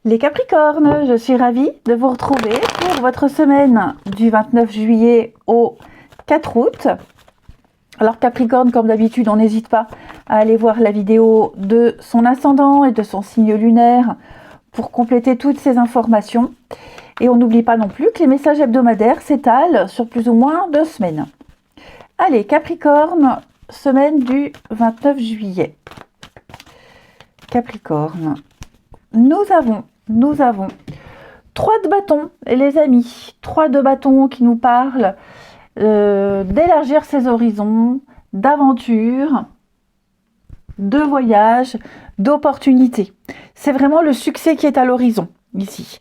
Les Capricornes, je suis ravie de vous retrouver pour votre semaine du 29 juillet au 4 août. Alors Capricorne, comme d'habitude, on n'hésite pas à aller voir la vidéo de son ascendant et de son signe lunaire pour compléter toutes ces informations. Et on n'oublie pas non plus que les messages hebdomadaires s'étalent sur plus ou moins 2 semaines. Allez, Capricorne, semaine du 29 juillet. Capricorne, nous avons 3 de bâtons, les amis. 3 de bâtons qui nous parlent d'élargir ses horizons, d'aventure, de voyage, d'opportunités. C'est vraiment le succès qui est à l'horizon ici.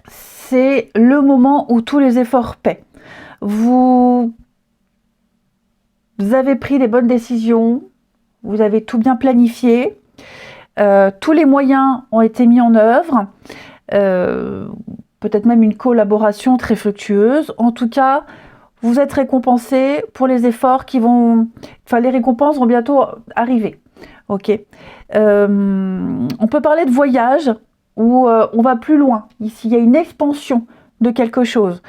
C'est le moment où tous les efforts paient. Vous avez pris les bonnes décisions, vous avez tout bien planifié, tous les moyens ont été mis en œuvre, peut-être même une collaboration très fructueuse. En tout cas, vous êtes récompensé pour les efforts qui vont... Enfin, les récompenses vont bientôt arriver. Ok. On peut parler de voyage où on va plus loin. Ici, il y a une expansion de quelque chose.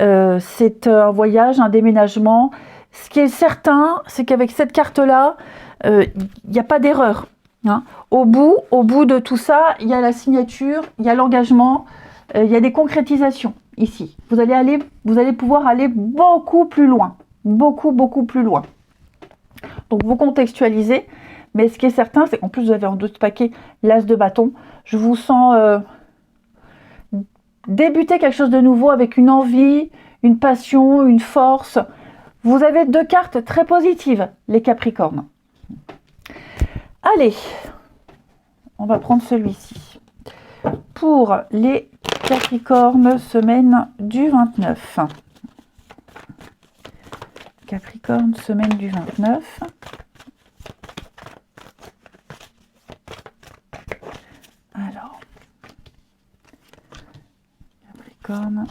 C'est un voyage, un déménagement. Ce qui est certain, c'est qu'avec cette carte-là, il n'y a pas d'erreur. Hein. Au bout de tout ça, il y a la signature, il y a l'engagement, il y a des concrétisations ici. Vous allez pouvoir aller beaucoup plus loin. Beaucoup plus loin. Donc vous contextualisez, mais ce qui est certain, c'est qu'en plus vous avez en 12 paquets l'as de bâton. Je vous sens débuter quelque chose de nouveau avec une envie, une passion, une force. Vous avez 2 cartes très positives, les Capricornes. Allez, on va prendre celui-ci. Pour les Capricornes, semaine du 29. Capricorne, semaine du 29. Alors, Capricorne,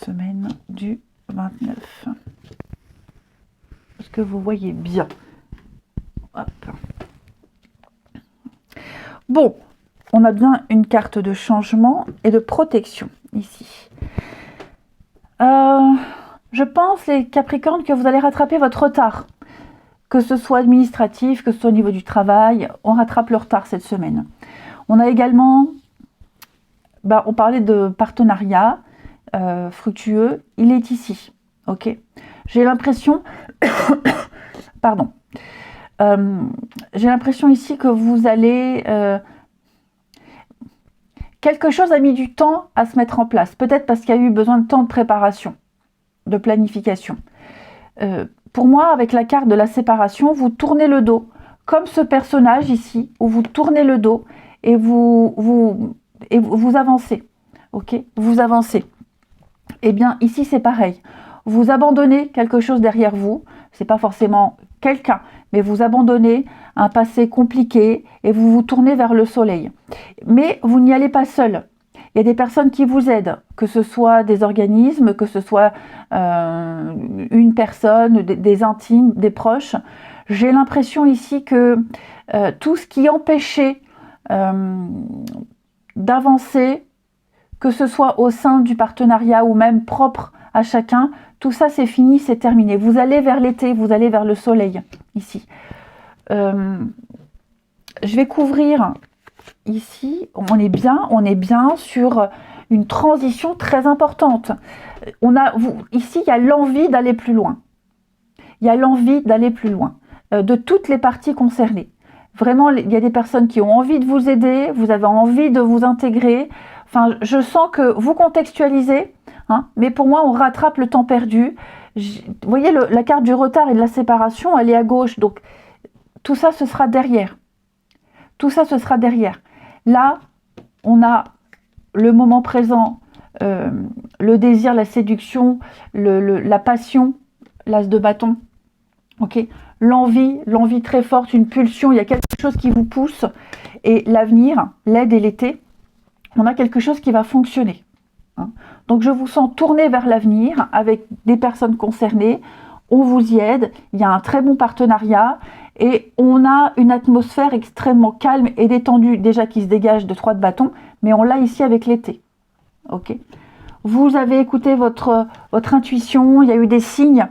semaine du 29. Est-ce que vous voyez bien? Hop. Bon, on a bien une carte de changement et de protection ici. Je pense, les Capricornes, que vous allez rattraper votre retard. Que ce soit administratif, que ce soit au niveau du travail, on rattrape le retard cette semaine. On a également, on parlait de partenariat fructueux, il est ici. Ok. J'ai l'impression, pardon, j'ai l'impression ici que vous allez, quelque chose a mis du temps à se mettre en place. Peut-être parce qu'il y a eu besoin de temps de préparation, de planification. Pour moi, avec la carte de la séparation, vous tournez le dos, comme ce personnage ici, où vous tournez le dos et vous avancez. Ok, vous avancez. Eh bien, ici, c'est pareil. Vous abandonnez quelque chose derrière vous. C'est pas forcément quelqu'un, mais vous abandonnez un passé compliqué et vous vous tournez vers le soleil. Mais vous n'y allez pas seul. Il y a des personnes qui vous aident, que ce soit des organismes, que ce soit une personne, des intimes, des proches. J'ai l'impression ici que tout ce qui empêchait d'avancer, que ce soit au sein du partenariat ou même propre à chacun, tout ça c'est fini, c'est terminé. Vous allez vers l'été, vous allez vers le soleil, ici. Je vais couvrir ici, on est bien sur une transition très importante. Ici, il y a l'envie d'aller plus loin. Il y a l'envie d'aller plus loin, de toutes les parties concernées. Vraiment, il y a des personnes qui ont envie de vous aider, vous avez envie de vous intégrer. Enfin, je sens que vous contextualisez, hein, mais pour moi, on rattrape le temps perdu. Vous voyez, la carte du retard et de la séparation, elle est à gauche. Donc, tout ça, ce sera derrière. Tout ça, ce sera derrière. Là, on a le moment présent, le désir, la séduction, la passion, l'as de bâton. Ok, l'envie très forte, une pulsion, il y a quelque chose qui vous pousse. Et l'avenir, l'aide et l'été, on a quelque chose qui va fonctionner. Hein. Donc je vous sens tourner vers l'avenir avec des personnes concernées. On vous y aide, il y a un très bon partenariat Et on a une atmosphère extrêmement calme et détendue, déjà qui se dégage de 3 de bâton, mais on l'a ici avec l'été. Ok. Vous avez écouté votre intuition, il y a eu des signes,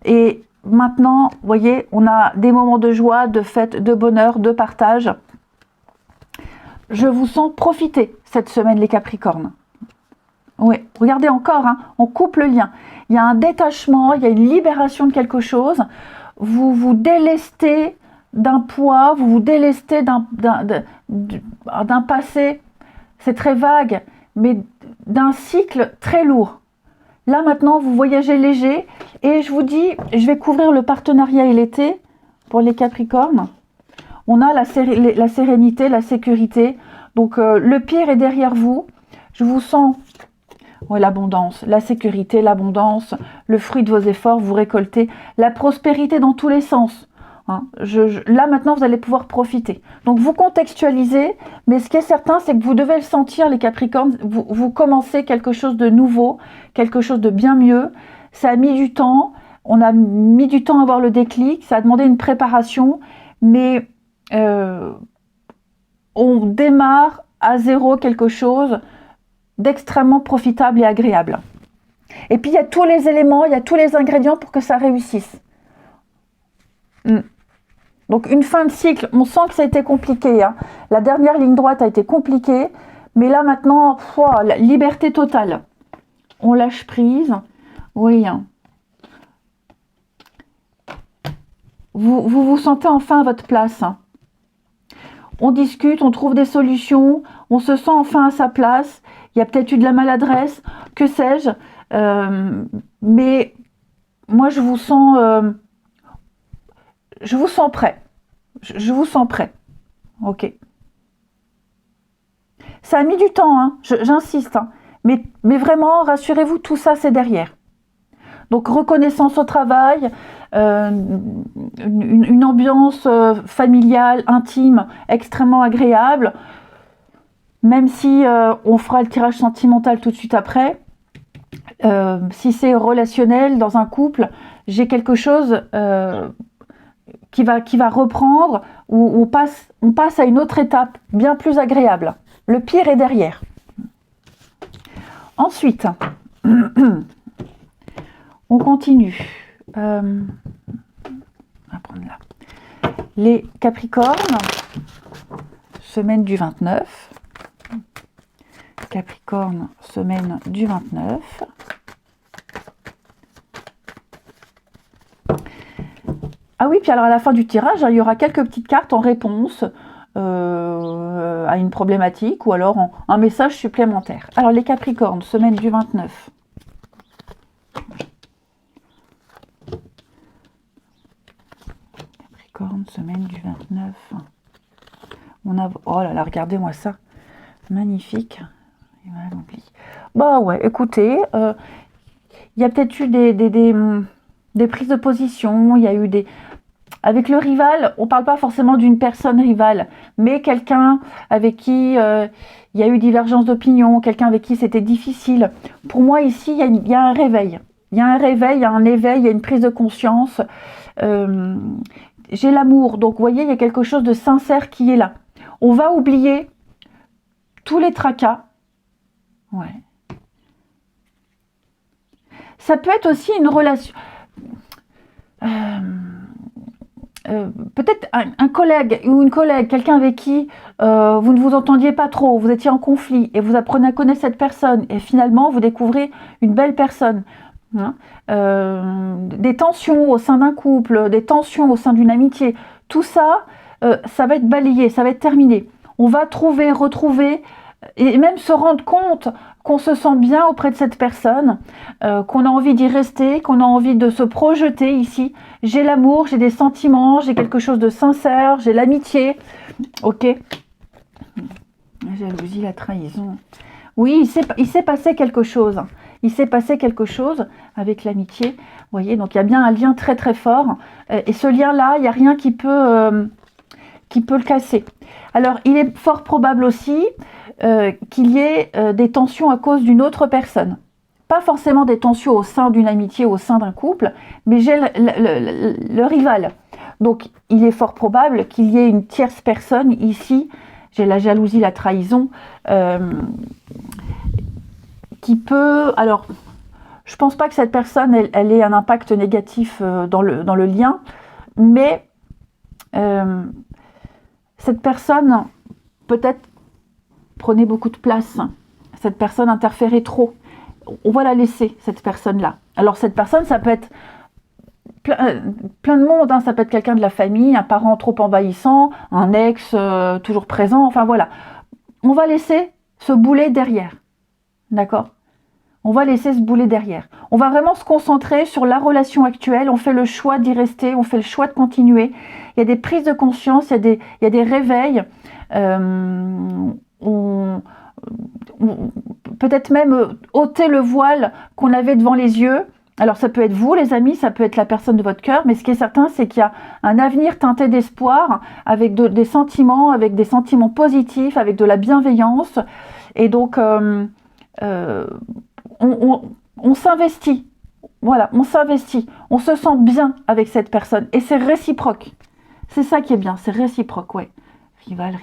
et maintenant, vous voyez, on a des moments de joie, de fête, de bonheur, de partage. Je vous sens profiter cette semaine, les Capricornes. Oui, regardez encore, hein, on coupe le lien. Il y a un détachement, il y a une libération de quelque chose. Vous vous délestez d'un poids, vous vous délestez d'un passé, c'est très vague, mais d'un cycle très lourd. Là maintenant, vous voyagez léger, et je vous dis, je vais couvrir le partenariat et l'été pour les Capricornes. On a la sérénité, la sécurité, donc le pire est derrière vous. Je vous sens, ouais, l'abondance, la sécurité, l'abondance, le fruit de vos efforts, vous récoltez, la prospérité dans tous les sens. Hein. Là maintenant, vous allez pouvoir profiter. Donc vous contextualisez, mais ce qui est certain, c'est que vous devez le sentir, les Capricornes, vous commencez quelque chose de nouveau, quelque chose de bien mieux. Ça a mis du temps, on a mis du temps à avoir le déclic, ça a demandé une préparation, mais on démarre à zéro quelque chose d'extrêmement profitable et agréable. Et puis il y a tous les éléments, il y a tous les ingrédients pour que ça réussisse. Donc une fin de cycle, on sent que ça a été compliqué. Hein. La dernière ligne droite a été compliquée, mais là maintenant, la liberté totale. On lâche prise. Oui. Hein. Vous sentez enfin à votre place. Hein. On discute, on trouve des solutions, on se sent enfin à sa place. Il y a peut-être eu de la maladresse, que sais-je. Mais moi, je vous sens prêt. Je vous sens prêt. Ok. Ça a mis du temps, hein, j'insiste. Hein. Mais vraiment, rassurez-vous, tout ça, c'est derrière. Donc, reconnaissance au travail, une ambiance familiale, intime, extrêmement agréable. Même si on fera le tirage sentimental tout de suite après. Si c'est relationnel dans un couple, j'ai quelque chose qui va reprendre, où on passe à une autre étape, bien plus agréable. Le pire est derrière. Ensuite, on continue. On va prendre là. Les Capricornes, semaine du 29. Capricorne, semaine du 29. Ah oui, puis alors à la fin du tirage, il y aura quelques petites cartes en réponse à une problématique ou alors un message supplémentaire. Alors les Capricornes, semaine du 29. Capricorne, semaine du 29. On a... Oh là là, regardez-moi ça. Magnifique. Bah ouais, écoutez, il y a peut-être eu des prises de position, il y a eu des... Avec le rival, on ne parle pas forcément d'une personne rivale, mais quelqu'un avec qui il y a eu divergence d'opinion, quelqu'un avec qui c'était difficile. Pour moi, ici, il y a un réveil. Il y a un réveil, il y a un éveil, il y a une prise de conscience. J'ai l'amour, donc vous voyez, il y a quelque chose de sincère qui est là. On va oublier tous les tracas. Ouais. Ça peut être aussi une relation... peut-être un collègue ou une collègue, quelqu'un avec qui vous ne vous entendiez pas trop, vous étiez en conflit et vous apprenez à connaître cette personne et finalement vous découvrez une belle personne. Hein, des tensions au sein d'un couple, des tensions au sein d'une amitié, tout ça, ça va être balayé, ça va être terminé. On va trouver, retrouver et même se rendre compte qu'on se sent bien auprès de cette personne, qu'on a envie d'y rester, qu'on a envie de se projeter ici. J'ai l'amour, j'ai des sentiments, j'ai quelque chose de sincère, j'ai l'amitié. Ok. La jalousie, la trahison. Oui, il s'est passé quelque chose. Il s'est passé quelque chose avec l'amitié. Vous voyez, donc il y a bien un lien très très fort. Et ce lien-là, il n'y a rien qui peut le casser. Alors, il est fort probable aussi qu'il y ait des tensions à cause d'une autre personne. Pas forcément des tensions au sein d'une amitié, au sein d'un couple, mais j'ai le rival. Donc, il est fort probable qu'il y ait une tierce personne ici, j'ai la jalousie, la trahison, qui peut... Alors, je pense pas que cette personne, elle ait un impact négatif dans le lien, mais cette personne, peut-être, prenait beaucoup de place. Cette personne interférait trop. On va la laisser, cette personne-là. Alors, cette personne, ça peut être plein de monde, hein. Ça peut être quelqu'un de la famille, un parent trop envahissant, un ex toujours présent, enfin voilà. On va laisser ce boulet derrière, d'accord? On va laisser ce boulet derrière. On va vraiment se concentrer sur la relation actuelle, on fait le choix d'y rester, on fait le choix de continuer. Il y a des prises de conscience, il y a des réveils, peut-être même ôter le voile qu'on avait devant les yeux. Alors ça peut être vous les amis, ça peut être la personne de votre cœur, mais ce qui est certain c'est qu'il y a un avenir teinté d'espoir, avec des sentiments positifs, avec de la bienveillance, et donc on s'investit, voilà, on s'investit, on se sent bien avec cette personne, et c'est réciproque, c'est ça qui est bien, c'est réciproque, ouais. Rival,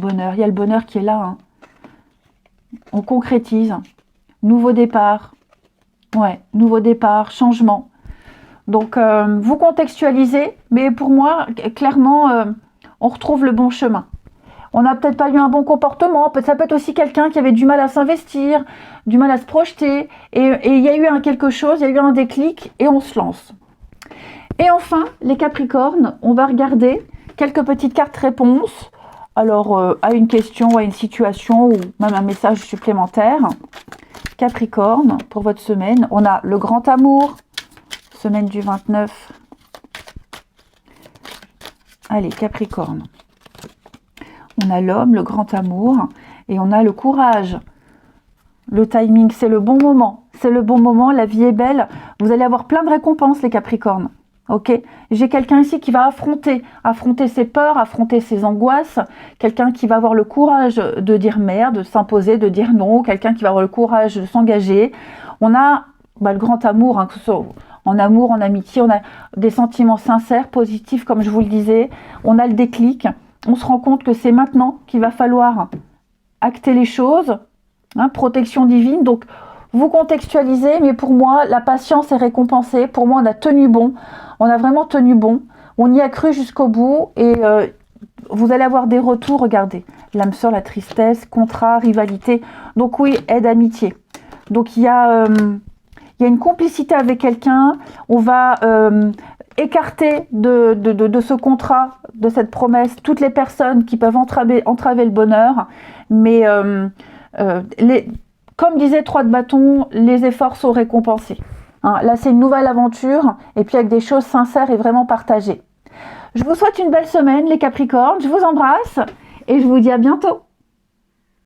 bonheur, il y a le bonheur qui est là, hein. On concrétise, nouveau départ, ouais, nouveau départ, changement. Donc, vous contextualisez, mais pour moi, clairement, on retrouve le bon chemin. On n'a peut-être pas eu un bon comportement, ça peut être aussi quelqu'un qui avait du mal à s'investir, du mal à se projeter, et il y a eu quelque chose, il y a eu un déclic, et on se lance. Et enfin, les Capricornes, on va regarder quelques petites cartes réponses, alors à une question, à une situation, ou même un message supplémentaire. Capricorne, pour votre semaine, on a le grand amour, semaine du 29. Allez, Capricorne. On a l'homme, le grand amour, et on a le courage. Le timing, c'est le bon moment. C'est le bon moment, la vie est belle. Vous allez avoir plein de récompenses, les Capricornes. Ok, j'ai quelqu'un ici qui va affronter ses peurs, affronter ses angoisses, quelqu'un qui va avoir le courage de dire merde, de s'imposer, de dire non, quelqu'un qui va avoir le courage de s'engager. On a le grand amour, hein, que ce soit en amour, en amitié, on a des sentiments sincères, positifs, comme je vous le disais. On a le déclic, on se rend compte que c'est maintenant qu'il va falloir acter les choses, hein, protection divine. Donc, vous contextualisez, mais pour moi, la patience est récompensée. Pour moi, on a tenu bon. On a vraiment tenu bon. On y a cru jusqu'au bout. Et vous allez avoir des retours. Regardez, l'âme sœur, la tristesse, contrat, rivalité. Donc oui, aide, amitié. Donc il y a une complicité avec quelqu'un. On va écarter de ce contrat, de cette promesse, toutes les personnes qui peuvent entraver le bonheur. Mais comme disait 3 de bâton, les efforts sont récompensés. Hein, là, c'est une nouvelle aventure, et puis avec des choses sincères et vraiment partagées. Je vous souhaite une belle semaine, les Capricornes. Je vous embrasse, et je vous dis à bientôt.